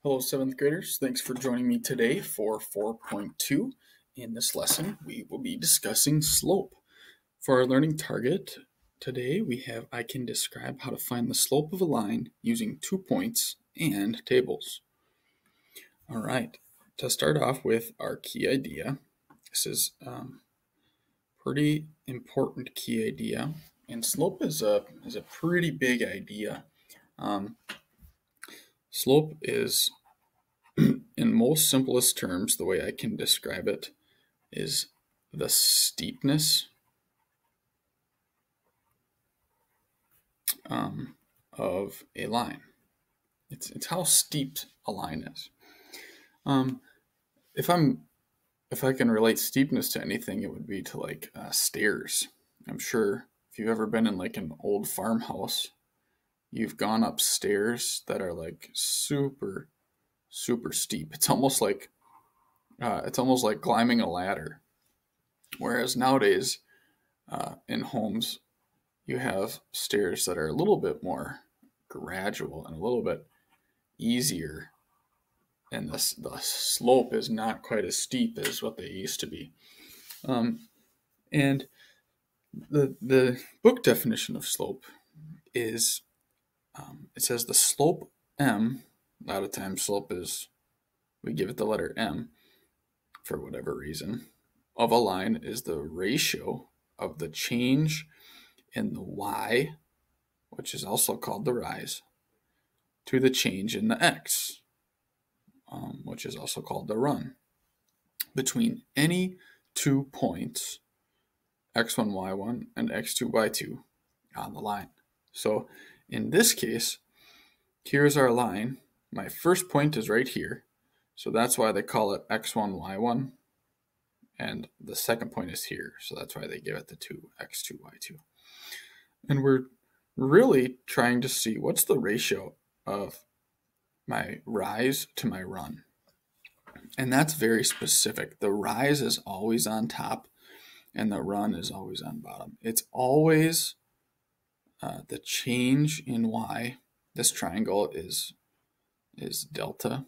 Hello, 7th graders. Thanks for joining me today for 4.2. In this lesson, we will be discussing slope. For our learning target today, we have I can describe how to find the slope of a line using 2 points and tables. All right, to start off with our key idea, this is pretty important key idea, and slope is a pretty big idea. Slope is, in most simplest terms, the way I can describe it is the steepness of a line. It's how steep a line is. If I can relate steepness to anything, it would be to like stairs. I'm sure if you've ever been in like an old farmhouse, you've gone up stairs that are like super steep. It's almost like climbing a ladder. Whereas nowadays, in homes, you have stairs that are a little bit more gradual and a little bit easier, and the slope is not quite as steep as what they used to be. And the book definition of slope is, it says the slope m, a lot of times slope is, we give it the letter m for whatever reason, of a line is the ratio of the change in the y, which is also called the rise, to the change in the x, which is also called the run, between any 2 points, x1, y1, and x2, y2, on the line. So in this case, here's our line. My first point is right here, so that's why they call it x1, y1, and the second point is here, so that's why they give it the 2, x2, y2. And we're really trying to see what's the ratio of my rise to my run. And that's very specific. The rise is always on top and the run is always on bottom. It's always the change in y. This triangle is delta,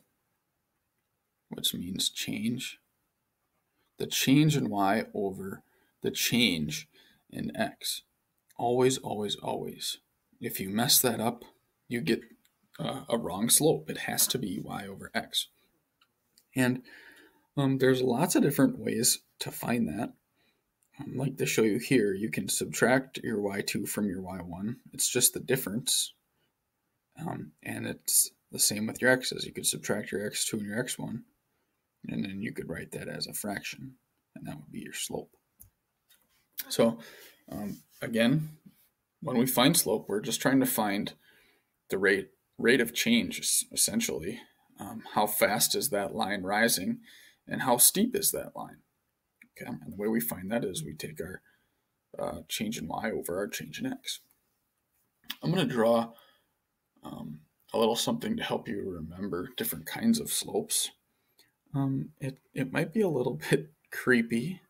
which means change. The change in y over the change in x. Always, always, always. If you mess that up, you get a wrong slope. It has to be y over x. And there's lots of different ways to find that. Like to show you here, you can subtract your y2 from your y1. It's just the difference. And it's the same with your x's. You could subtract your x2 and your x1, and then you could write that as a fraction, and that would be your slope. So again, when we find slope, we're just trying to find the rate of change, essentially. How fast is that line rising, and how steep is that line? Okay, and the way we find that is we take our change in y over our change in x. I'm going to draw a little something to help you remember different kinds of slopes. It might be a little bit creepy,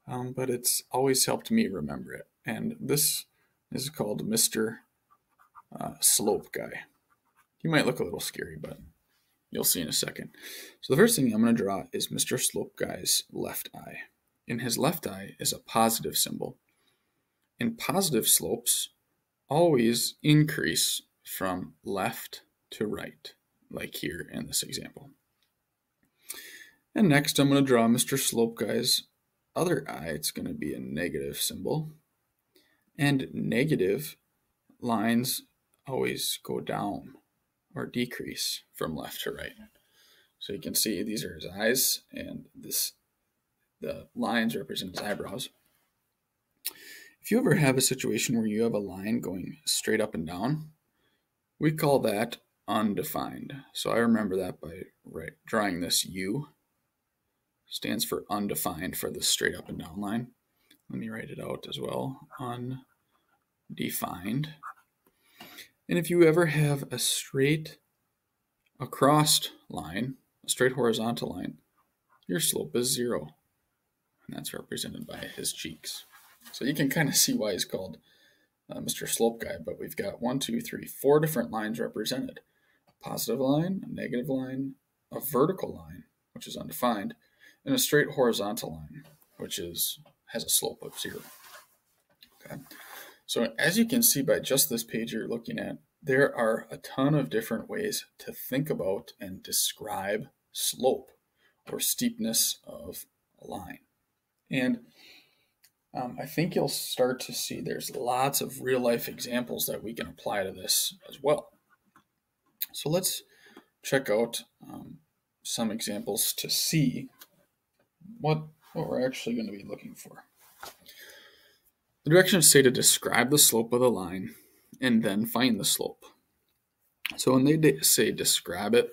but it's always helped me remember it. And this is called Mr. Slope Guy. He might look a little scary, but you'll see in a second. So the first thing I'm going to draw is Mr. Slope Guy's left eye. In his left eye is a positive symbol. And positive slopes always increase from left to right, like here in this example. And next I'm going to draw Mr. Slope Guy's other eye. It's going to be a negative symbol. And negative lines always go down or decrease from left to right. So you can see these are his eyes, and the lines represent his eyebrows. If you ever have a situation where you have a line going straight up and down, we call that undefined. So I remember that by drawing this U. Stands for undefined for the straight up and down line. Let me write it out as well. Undefined. And if you ever have a straight across line, a straight horizontal line, your slope is 0. And that's represented by his cheeks. So you can kind of see why he's called Mr. Slope Guy, but we've got 4 different lines represented. positive line, a negative line, a vertical line, which is undefined, and a straight horizontal line, which has a slope of 0. Okay. So as you can see by just this page you're looking at, there are a ton of different ways to think about and describe slope or steepness of a line. And I think you'll start to see there's lots of real-life examples that we can apply to this as well. So let's check out some examples to see what we're actually going to be looking for. The directions say to describe the slope of the line and then find the slope. So when they say describe it,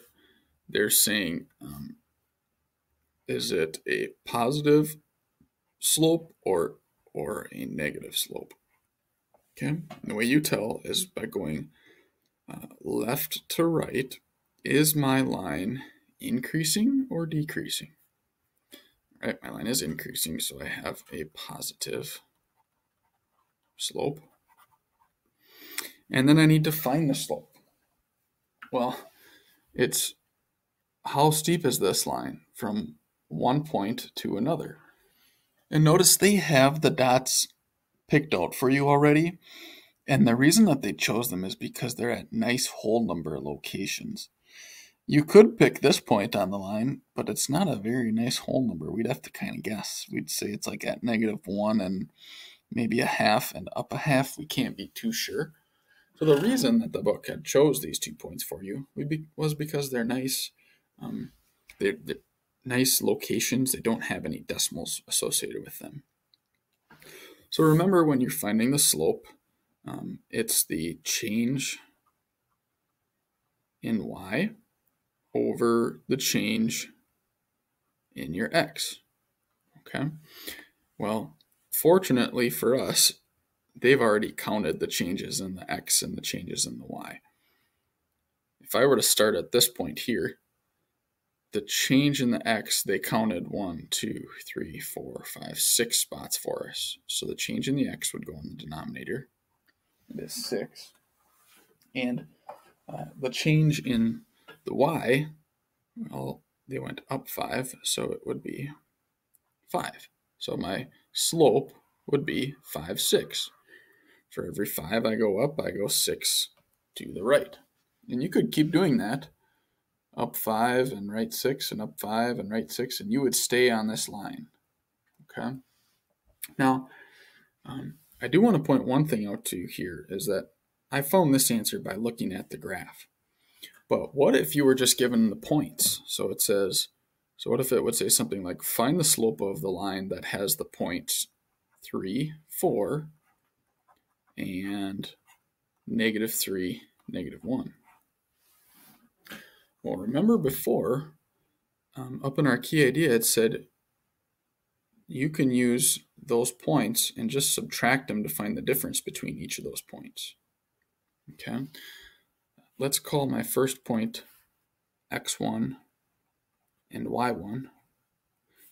they're saying, is it a positive slope or a negative slope? Okay, and the way you tell is by going left to right. Is my line increasing or decreasing? All right, my line is increasing, so I have a positive slope. And then I need to find the slope. Well, it's how steep is this line from one point to another? And notice they have the dots picked out for you already. And the reason that they chose them is because they're at nice whole number locations. You could pick this point on the line, but it's not a very nice whole number. We'd have to kind of guess. We'd say it's like at -1 and maybe a half and up a half. We can't be too sure. So the reason that the book had chose these 2 points for you was because they're nice. They're nice locations. They don't have any decimals associated with them. So remember, when you're finding the slope, it's the change in y over the change in your x. Okay. Well, fortunately for us, they've already counted the changes in the x and the changes in the y. If I were to start at this point here, the change in the x, they counted 1, 2, 3, 4, 5, 6 spots for us. So the change in the x would go in the denominator. It is 6. And the change in the y, well, they went up 5, so it would be 5. So my slope would be 5, 6. For every 5 I go up, I go 6 to the right. And you could keep doing that, up 5 and right 6 and up 5 and right 6, and you would stay on this line. Okay. Now, I do want to point one thing out to you here, is that I found this answer by looking at the graph. But what if you were just given the points? So it says, so what if it would say something like, find the slope of the line that has the points 3, 4, and -3, -1. Well, remember before, up in our key idea, it said you can use those points and just subtract them to find the difference between each of those points. Okay, let's call my first point x1 and y1,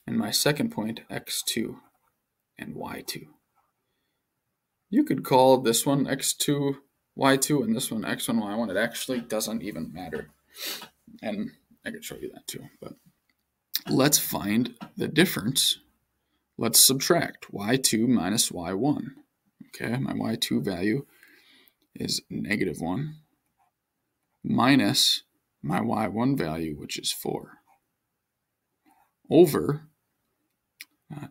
and my second point x2 and y2. You could call this one x2, y2, and this one x1, y1. It actually doesn't even matter. And I could show you that too. But let's find the difference. Let's subtract y2 minus y1. Okay, my y2 value is -1 minus my y1 value, which is 4, over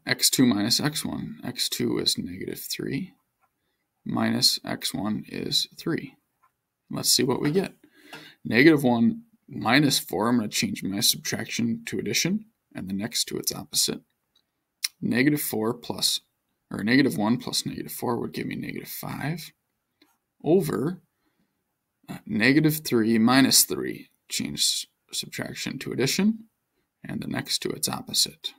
x2 minus x1. x2 is -3 minus x1 is 3. Let's see what we get. -1 minus 4, I'm going to change my subtraction to addition, and the next to its opposite. -4 plus, or -1 plus -4 would give me -5, over -3 minus 3, change subtraction to addition, and the next to its opposite.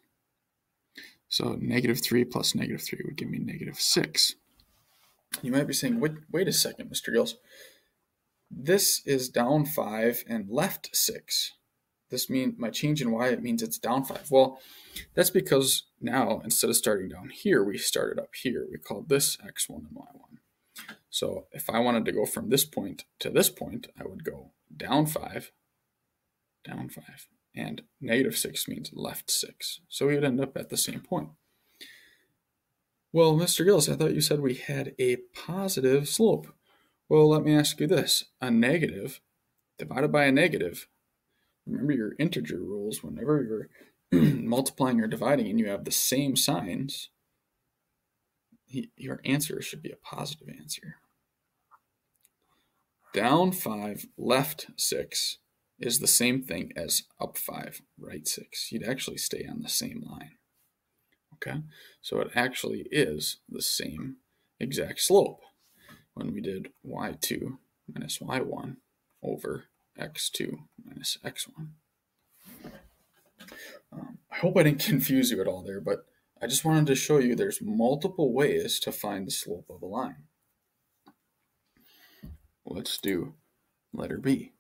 So -3 plus -3 would give me -6. You might be saying, wait a second, Mr. Gills. This is down 5 and left 6. This means my change in y, it means it's down 5. Well, that's because now, instead of starting down here, we started up here. We called this x1 and y1. So if I wanted to go from this point to this point, I would go down 5, and negative 6 means left 6. So we would end up at the same point. Well, Mr. Gillis, I thought you said we had a positive slope. Well, let me ask you this. A negative divided by a negative, remember your integer rules, whenever you're multiplying or dividing and you have the same signs, your answer should be a positive answer. Down 5, left 6 is the same thing as up 5, right 6. You'd actually stay on the same line. Okay, so it actually is the same exact slope when we did y2 minus y1 over x2 minus x1. I hope I didn't confuse you at all there, but I just wanted to show you there's multiple ways to find the slope of a line. Let's do letter B.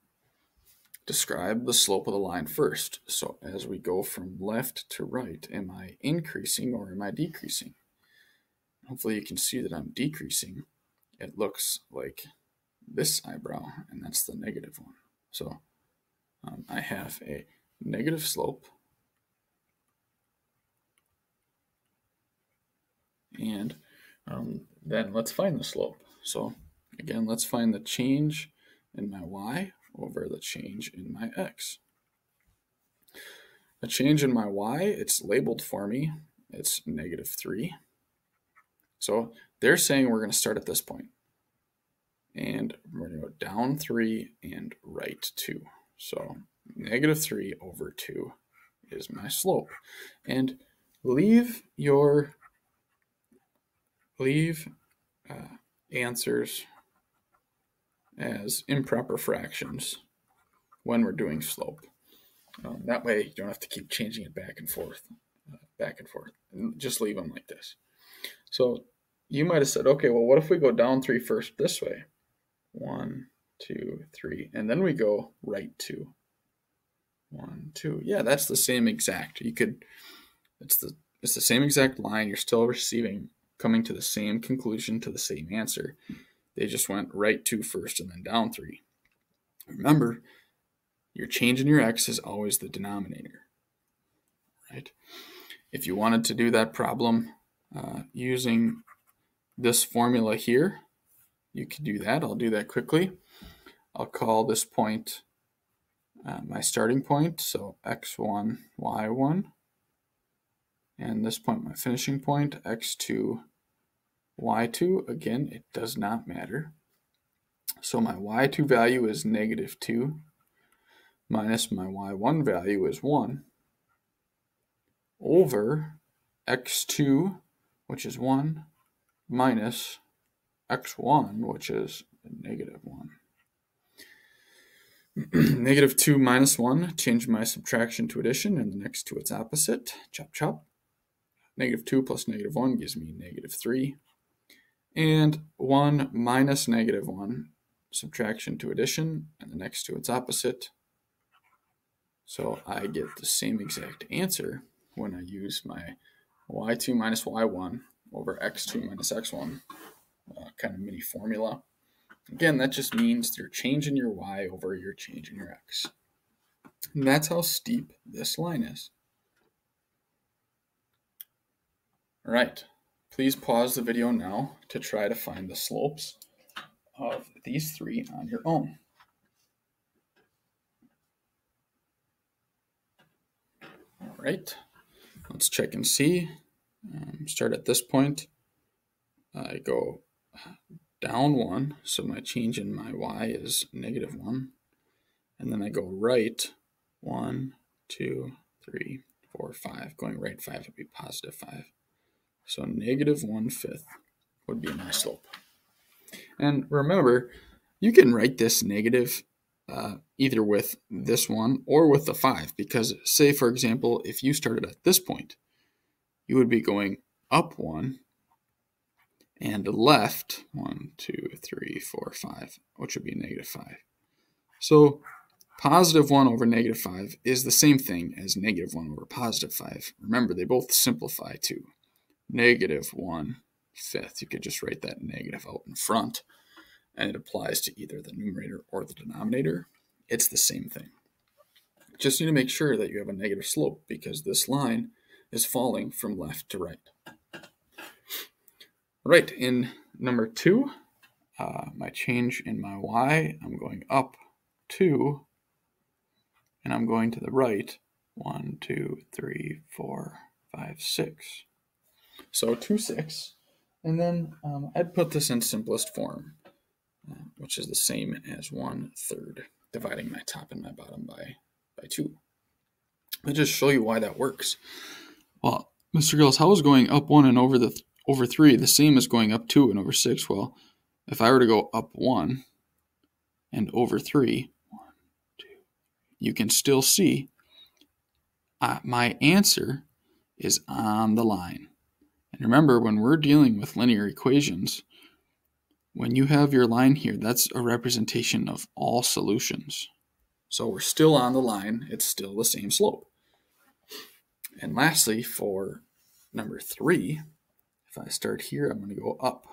Describe the slope of the line first. So as we go from left to right, am I increasing or am I decreasing? Hopefully you can see that I'm decreasing. It looks like this eyebrow, and that's the negative one. So I have a negative slope, and then let's find the slope. So again, let's find the change in my y over the change in my x. The change in my y, it's labeled for me. It's negative 3. So they're saying we're going to start at this point. And we're going to go down 3 and right 2. So negative 3 over 2 is my slope. And leave answers as improper fractions when we're doing slope. That way you don't have to keep changing it back and forth. Just leave them like this. So you might have said, okay, well, what if we go down 3 first this way? 1, 2, 3, and then we go right 2. 1, 2. Yeah, that's the same exact. It's the same exact line. You're still coming to the same conclusion, to the same answer. They just went right 2 first and then down 3. Remember, your change in your x is always the denominator, right? If you wanted to do that problem using this formula here, you could do that. I'll do that quickly. I'll call this point my starting point, so x1, y1. And this point my finishing point, x2, y2. Again, it does not matter. So my y2 value is negative 2 minus my y1 value is 1 over x2, which is 1, minus x1, which is negative 1. Negative 2 minus 1, change my subtraction to addition, and the next to its opposite. Chop, chop. Negative 2 plus negative 1 gives me negative 3. And 1 minus negative 1, subtraction to addition, and the next to its opposite. So I get the same exact answer when I use my y2 minus y1 over x2 minus x1 kind of mini formula. Again, that just means you're changing your y over your change in your x. And that's how steep this line is. All right, please pause the video now to try to find the slopes of these three on your own. All right, let's check and see. Start at this point. I go down 1, so my change in my y is negative 1. And then I go right 1, 2, 3, 4, 5. Going right 5 would be positive 5. So negative 1/5 would be my slope. And remember, you can write this negative either with this one or with the 5, because say, for example, if you started at this point, you would be going up 1 and left 1, 2, 3, 4, 5, which would be negative 5. So positive 1 over negative 5 is the same thing as negative 1 over positive 5. Remember, they both simplify to negative 1/5. You could just write that negative out in front. and it applies to either the numerator or the denominator, it's the same thing. Just need to make sure that you have a negative slope because this line is falling from left to right. Right, in number 2, my change in my y, I'm going up 2, and I'm going to the right 1, 2, 3, 4, 5, 6. So 2, 6. And then I'd put this in simplest form, which is the same as 1/3, dividing my top and my bottom by 2. I'll just show you why that works. Well, Mr. Gillis, how is going up 1 and over 3 the same as going up 2 and over 6? Well, if I were to go up 1 and over 3, 1, 2, you can still see my answer is on the line. And remember, when we're dealing with linear equations, when you have your line here, that's a representation of all solutions. So we're still on the line. It's still the same slope. And lastly, for number 3, if I start here, I'm going to go up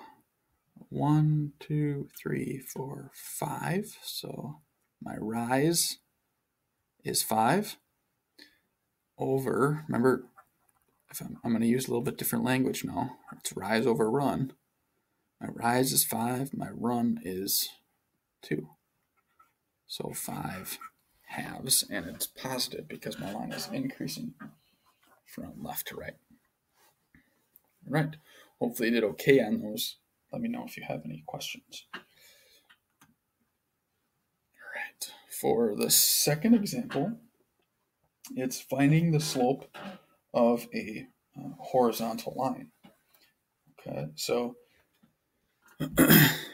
1, 2, 3, 4, 5. So my rise is 5 over, remember, I'm going to use a little bit different language now. It's rise over run. My rise is 5. My run is 2. So 5 halves, and it's positive because my line is increasing from left to right. All right. Hopefully you did okay on those. Let me know if you have any questions. All right. For the second example, it's finding the slope of a horizontal line. Okay, so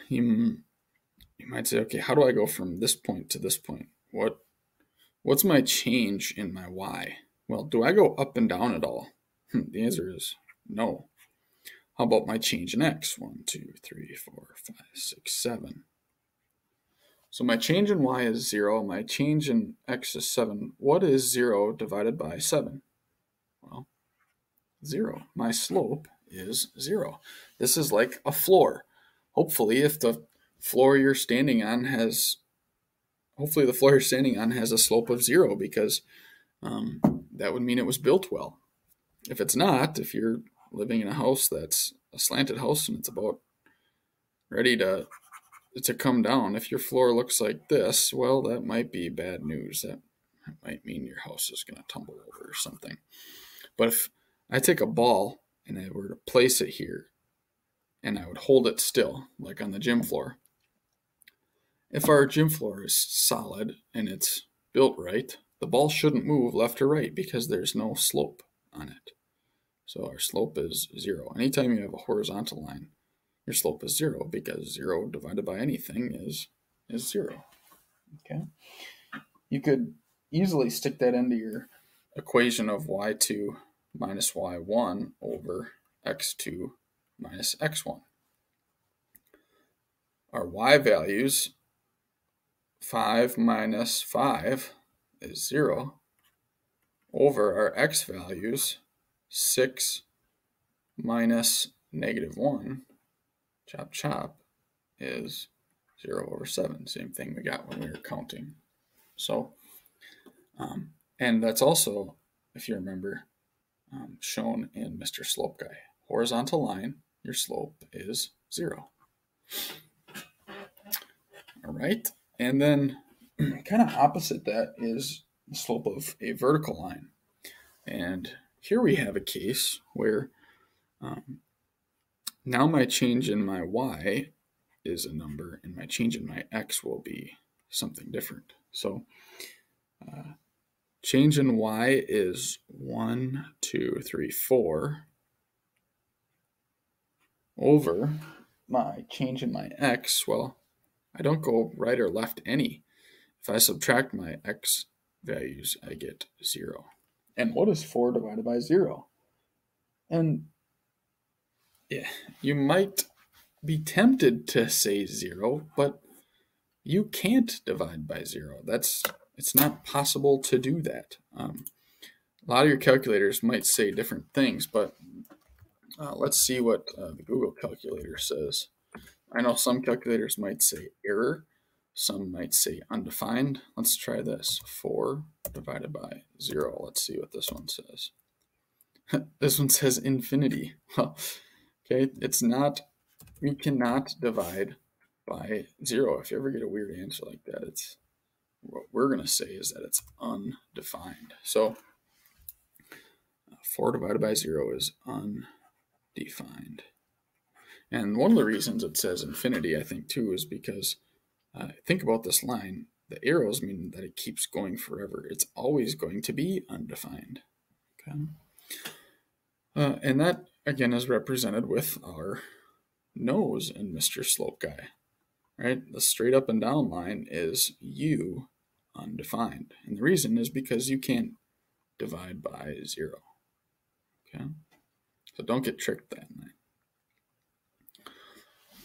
you might say, okay, how do I go from this point to this point? What's my change in my y? Well, do I go up and down at all? The answer is no. How about my change in x? 1, 2, 3, 4, 5, 6, 7. So my change in y is 0. My change in x is 7. What is 0 divided by 7? Well, 0. My slope is 0. This is like a floor. Hopefully, if the floor you're standing on has a slope of 0, because that would mean it was built well. If it's not, if you're living in a house that's a slanted house and it's about ready to come down, if your floor looks like this, well, that might be bad news. That might mean your house is going to tumble over or something. But if I take a ball and I were to place it here and I would hold it still, like on the gym floor, if our gym floor is solid and it's built right, the ball shouldn't move left or right because there's no slope on it. So our slope is 0. Anytime you have a horizontal line, your slope is 0 because 0 divided by anything is 0. Okay. You could easily stick that into your equation of y2 minus y1 over x2 minus x1. Our y values, 5 minus 5 is 0, over our x values, 6 minus -1, chop chop, is 0 over 7. Same thing we got when we were counting. So, and that's also, if you remember, shown in Mr. Slope Guy. Horizontal line, your slope is 0. All right, and then kind of opposite that is the slope of a vertical line. And here we have a case where now my change in my y is a number and my change in my x will be something different. So change in y is 1, 2, 3, 4 over my change in my x. Well, I don't go right or left any. If I subtract my x values, I get 0. And what is 4 divided by 0? And yeah, you might be tempted to say 0, but you can't divide by 0. It's not possible to do that. A lot of your calculators might say different things, but let's see what the Google calculator says. I know some calculators might say error, some might say undefined. Let's try this. 4 divided by 0. Let's see what this one says. This one says infinity. Well, okay, it's not, you cannot divide by 0. If you ever get a weird answer like that, it's, what we're going to say is that it's undefined. So 4 divided by 0 is undefined. And one of the reasons it says infinity, I think, too, is because think about this line. The arrows mean that it keeps going forever. It's always going to be undefined. Okay. And that, again, is represented with our nose in Mr. Slope Guy. Right? The straight up and down line is U undefined. And the reason is because you can't divide by 0. Okay? So don't get tricked that night.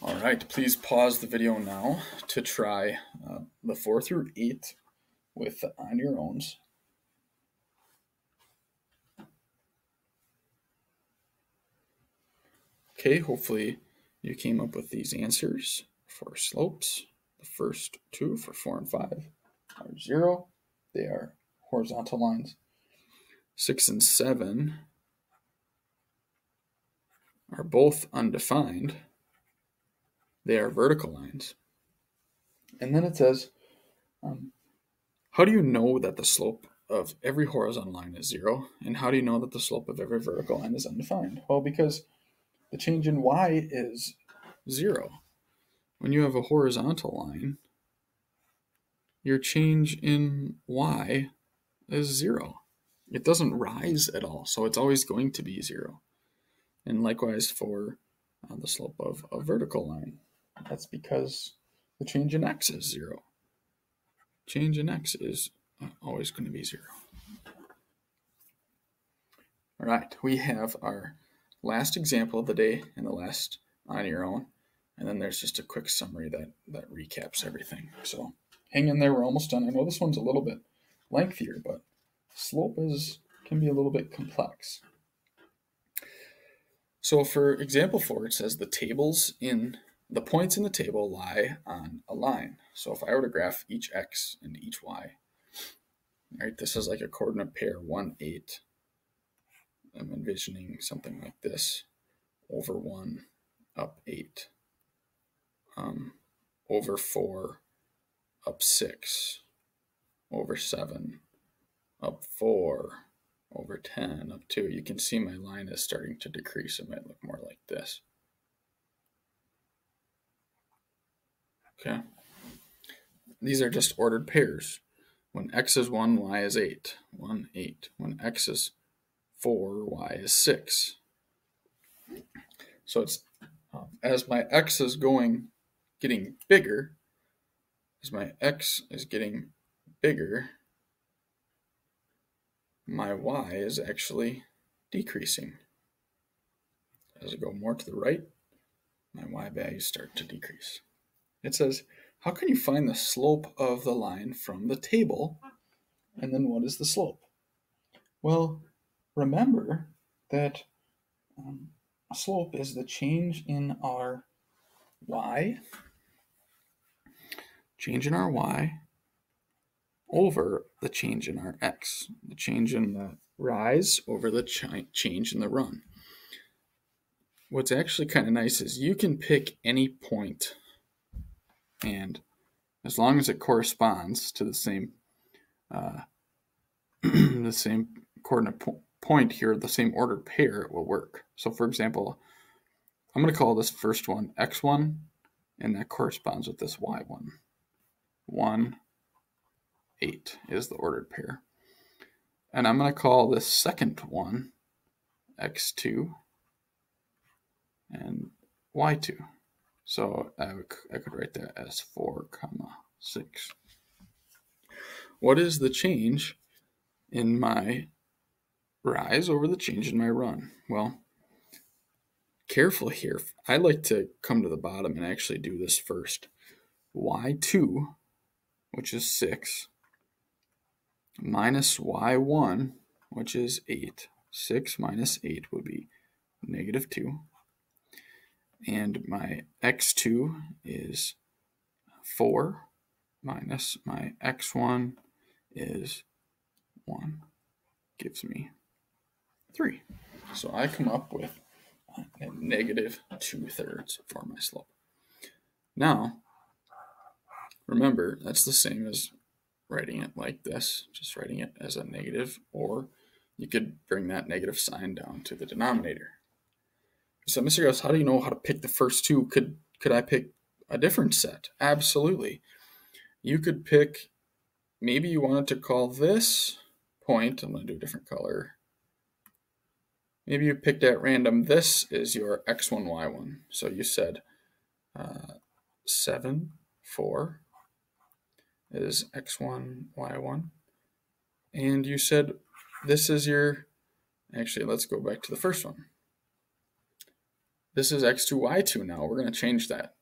All right, please pause the video now to try the 4 through 8 with on your own. Okay, hopefully you came up with these answers for slopes. The first two for 4 and 5 are 0. They are horizontal lines. 6 and 7 are both undefined. They are vertical lines. And then it says, how do you know that the slope of every horizontal line is 0? And how do you know that the slope of every vertical line is undefined? Well, because the change in y is 0. When you have a horizontal line, your change in y is 0. It doesn't rise at all, so it's always going to be 0. And likewise for the slope of a vertical line. That's because the change in x is 0. Change in x is always going to be 0. All right, we have our last example of the day and the last on your own. And then there's just a quick summary that recaps everything. So hang in there, we're almost done. I know this one's a little bit lengthier, but slope can be a little bit complex. So for example 4, it says the points in the table lie on a line. So if I were to graph each x and each y, right, this is like a coordinate pair, 1, 8. I'm envisioning something like this, over 1, up 8, over 4, up 6, over 7, up 4, over 10, up 2. You can see my line is starting to decrease. It might look more like this. Okay. These are just ordered pairs. When x is 1, y is 8. 1, 8. When x is 4, y is 6. So it's as my x is getting bigger, as my x is getting bigger, my y is actually decreasing. As I go more to the right, my y values start to decrease. It says, how can you find the slope of the line from the table? And then what is the slope? Well, remember that a slope is the change in our y, over the change in our x, the change in the rise over the change in the run. What's actually kind of nice is you can pick any point, and as long as it corresponds to the same the same coordinate point here, the same ordered pair, it will work. So for example, I'm going to call this first one x1, and that corresponds with this y1. 1, 8 is the ordered pair. And I'm going to call this second one x2 and y2. So I could write that as 4, 6. What is the change in my rise over the change in my run? Well, careful here. I like to come to the bottom and actually do this first. y2, which is 6, minus y1, which is 8. 6 minus 8 would be negative 2. and my x2 is 4 minus my x1 is 1, gives me 3. So I come up with a negative 2/3 for my slope. Now, remember, that's the same as writing it like this, just writing it as a negative, or you could bring that negative sign down to the denominator. So, Mr. Gauss, how do you know how to pick the first two? Could I pick a different set? Absolutely. You could pick, maybe you wanted to call this point, I'm going to do a different color. Maybe you picked at random, this is your x1, y1. So you said 7, 4 is x1, y1. And you said this is your, actually, let's go back to the first one. This is x2, y2 now. We're going to change that.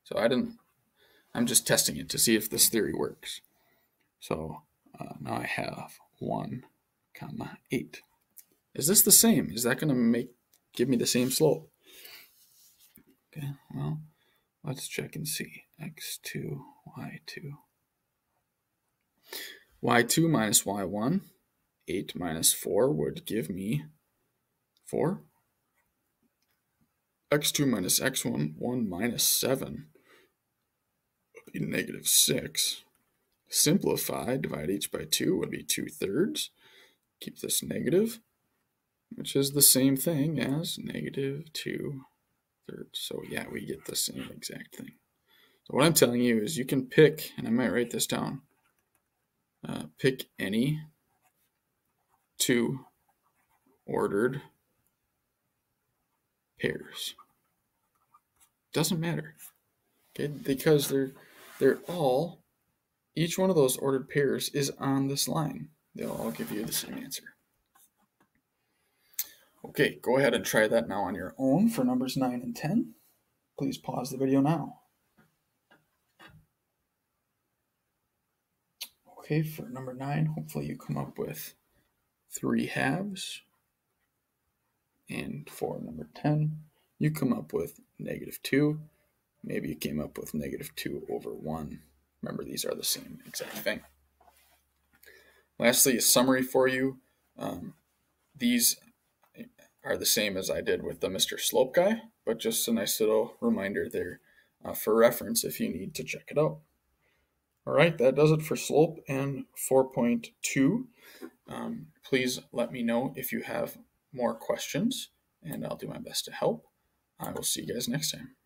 So I'm just testing it to see if this theory works. So now I have 1, 8. Is this the same? Is that going to give me the same slope? Okay, well, let's check and see. x2, y2. y2 minus y1, 8 minus 4 would give me 4. x2 minus x1, 1 minus 7 would be negative 6. Simplify, divide each by 2 would be 2/3. Keep this negative, which is the same thing as negative 2/3. So yeah, we get the same exact thing. So what I'm telling you is you can pick, and I might write this down, pick any two ordered pairs. Doesn't matter, okay? Because they're all, each one of those ordered pairs is on this line. They'll all give you the same answer. Okay, go ahead and try that now on your own for numbers 9 and 10. Please pause the video now. Okay, for number 9, hopefully you come up with 3/2. And for number 10, you come up with -2. Maybe you came up with -2/1. Remember, these are the same exact thing. Lastly, a summary for you. These are the same as I did with the Mr. Slope guy, but just a nice little reminder there for reference if you need to check it out. All right, that does it for slope and 4.2. Please let me know if you have more questions, and I'll do my best to help. I will see you guys next time.